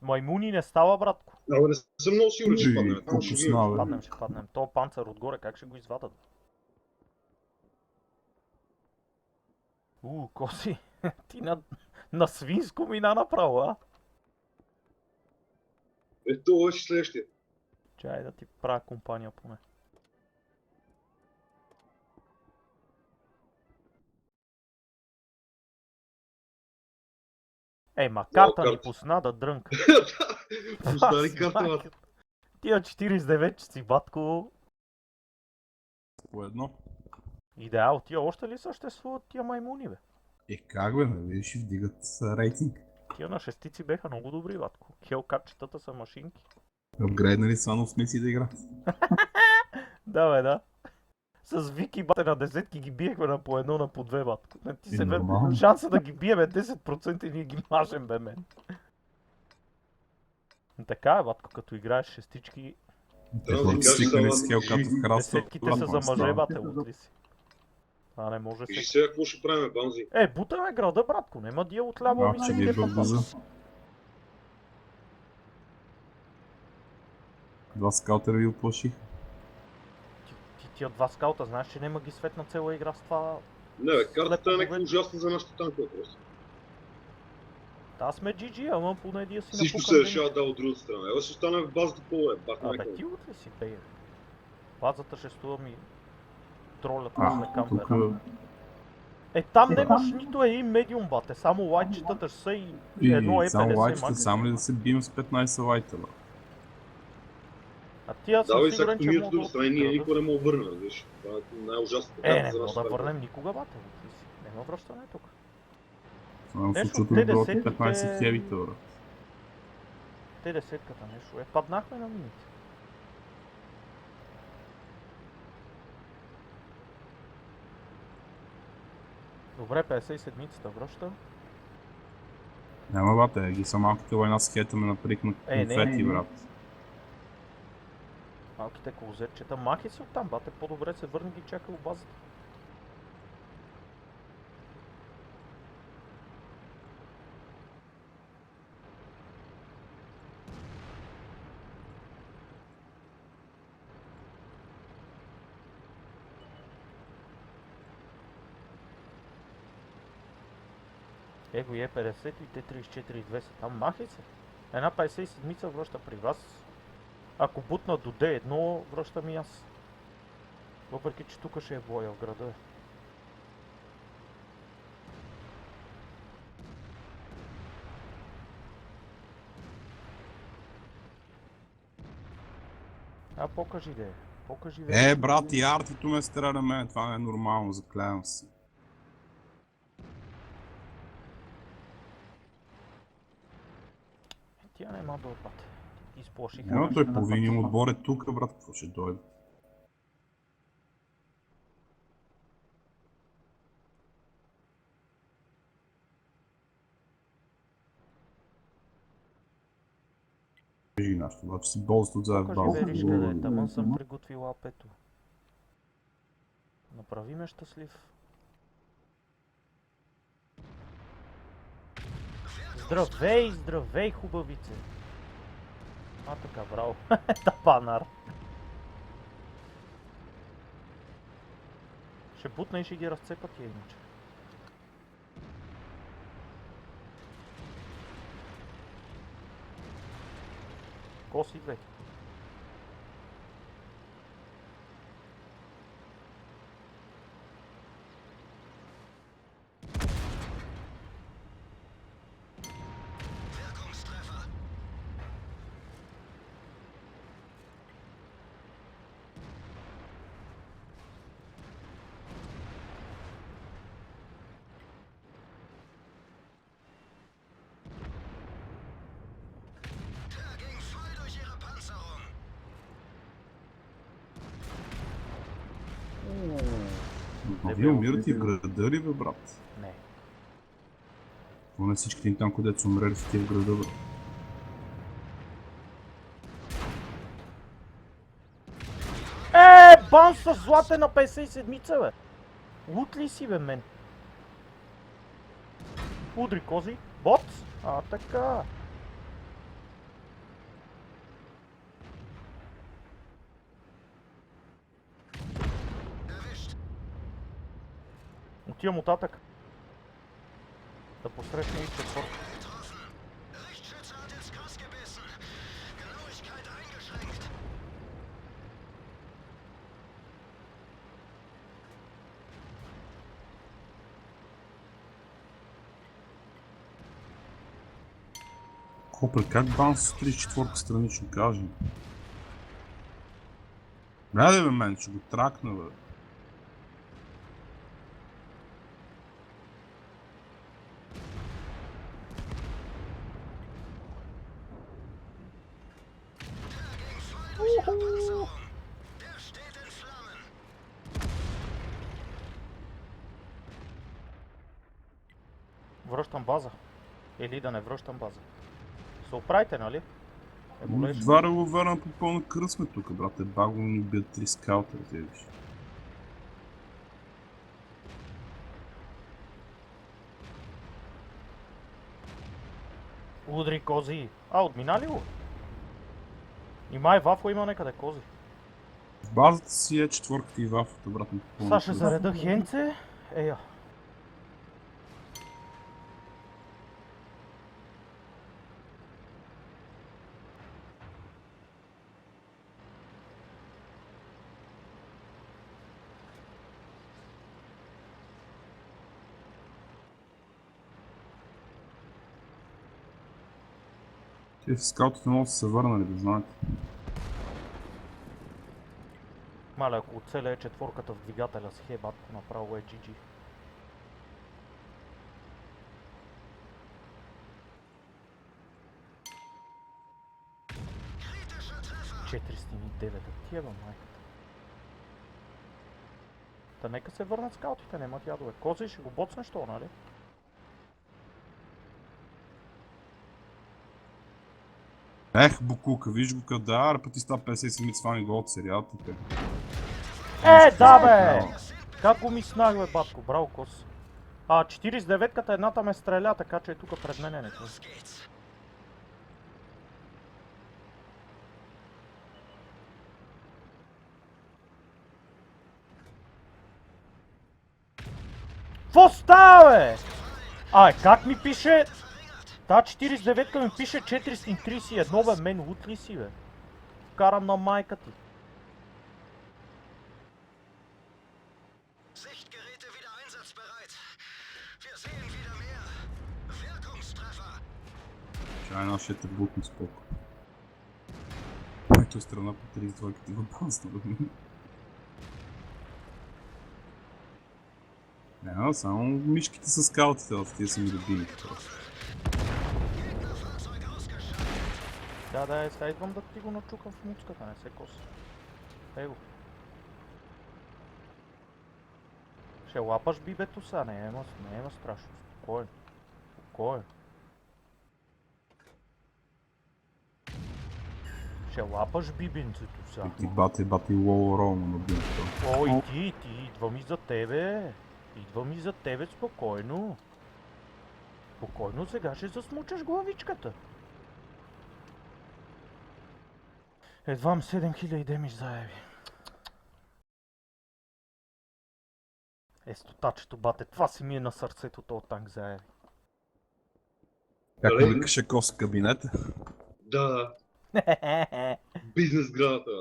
маймуни не става, братко. Абе, не съм много сигурен, че паднем. Там Колко ще сна, видим. бе. Ще паднем. То панцер отгоре, как ще го извадат? Коси, ти на свинско мина направо, а? Ето, ще следващия. Чай да ти правя компания поне. Ма карта ни пусна да дрънка. Пусна ли карта, бе? Тия 49 си, батко. По едно. Идеал, тия още ли съществуват тия маймуни, бе? Как бе, видиш, вдигат рейтинг. Тия на шестици беха много добри, батко. Хелкатчетата са машинки. Апгрейднали са на усмици да играят. Да, бе, да. С Вики, бате, на десетки ги биехме на по едно, на по две, батко. Ти се бе, шанса да ги биеме 10% и ние ги мажем, бе, мен. Така е, батко, като играеш шестички, Стикнали с Хелката в храста. десетките са за мъже, бате, отли си. Това не може Виж се. сега какво ще правим, Банзи. Бутаме града, братко, нема дия отляво ми се ги бълбуза. Два скаутера ви оплаших. Тия два скаута, знаеш, че нема ги светна цела игра с това. Не, бе, картата е някаква ужасна за нашите танкове просто. Да, сме GG, ама поне дия си Всичко напукам се решава да от другата страна. Ева ще останем в базата по-ле, Абе, ти утре си, бе. Базата ще струва ми тролята сме кампера. Там нямаш нито един медиум, бате, само лайтчетата ще са и едно E50 само лайтчета, максимум. само ли да се бием с 15 лайта, бе? А тия съм Давай сигурен, че мога мога да да отстрани, ние никога не мога да върнем, виж. Това е най-ужасната карта не за мога нашата да танкове. върнем никога, бате, нема връщане тук. Само в Нещо, случаето да Т10-ките 15 хевите, бе. Те десетката нещо, паднахме на мините. Добре, 57-цата връща. Няма, бате, ги са малките война с хета ме наприк на конфети, брат. Малките колзетчета, махи се оттам, бате, по-добре се върни ги чака в базата. Его Е50 и Т-34-2 са там, махай се. Една 57-ца връща при вас. Ако бутна до D1, връщам и аз. Въпреки, че тук ще е боя в града. Покажи де. Покажи де. Брат, и артито ме стреля мен, това не е нормално, заклявам се. Тя нема да отпад. Изплаших. Няма, той половин отбор е тук, брат, какво ще дойде? Кажи нашето, обаче си болст от заед Покажи веришка да е, тамън съм приготвил апето. Направи ме щастлив. Здравей, здравей, хубавице! Така, браво. Тапанар. Ще бутна и ще ги разцепат я иначе. Коси, бе. Вие умирате в града ли, бе, брат? Не. Поне всичките им там, където са умрели са ти в града, бе. Бан с злате на 57-ца, бе! Лут ли си, бе, мен? Удри, кози. Бот? Така. отивам оттатък. Да посрещна и четвърта. Хопер, как баунс с 34 странично кажем? Бляде бе мен, ще го тракна бе. Връщам база. Или да не връщам база. Се оправите, нали? Е, болеш. Два револвера по пълна кръст сме тук, брате. Баго ни бият 3 скаута, видиш. Удри кози. Отмина ли го? Нима и Вафо има некъде кози. В базата си е четвърката и вафата, брат, на по пълна Сега ще кръст. зареда хенце. Ея. Те скаутите много са се върнали, да знаете. Маля, ако оцеля четворката в двигателя с хебатко, направо е GG. Четиристотин и девет, тия бе майката. Та нека се върнат скаутите, нямат ядове. Кози ще го боцнеш то, нали? Ех, букука, виж го къде, аре пъти 157 с вами го от сериалите. Да бе! Как го миснах бе, батко, браво кос. 49-ката едната ме стреля, така че е тук пред мене нещо. Какво става бе? Как ми пише? Та 49-ка ми пише 431 бе, мен лут ли си бе? Карам на майка ти. Чай нашият е бутно споко. Ето е страна по 32-ката в базата. Не, само мишките са скаутите, тия са ми любимите просто. Да, сега идвам да ти го начукам в муцката, не се коси. Его. Ще лапаш бибето са, не има страшно. Спокойно. Ще лапаш бибенцето са. Ти бати лоу ролно на бинето. Ой, ти, идвам и за тебе. Спокойно. Спокойно, сега ще засмучаш главичката. Едвам 7000 демидж заеби. Стотачето, бате, това си ми е на сърцето, този танк заеби. Как Далей. викаше кос кабинета? Да, бизнес градата.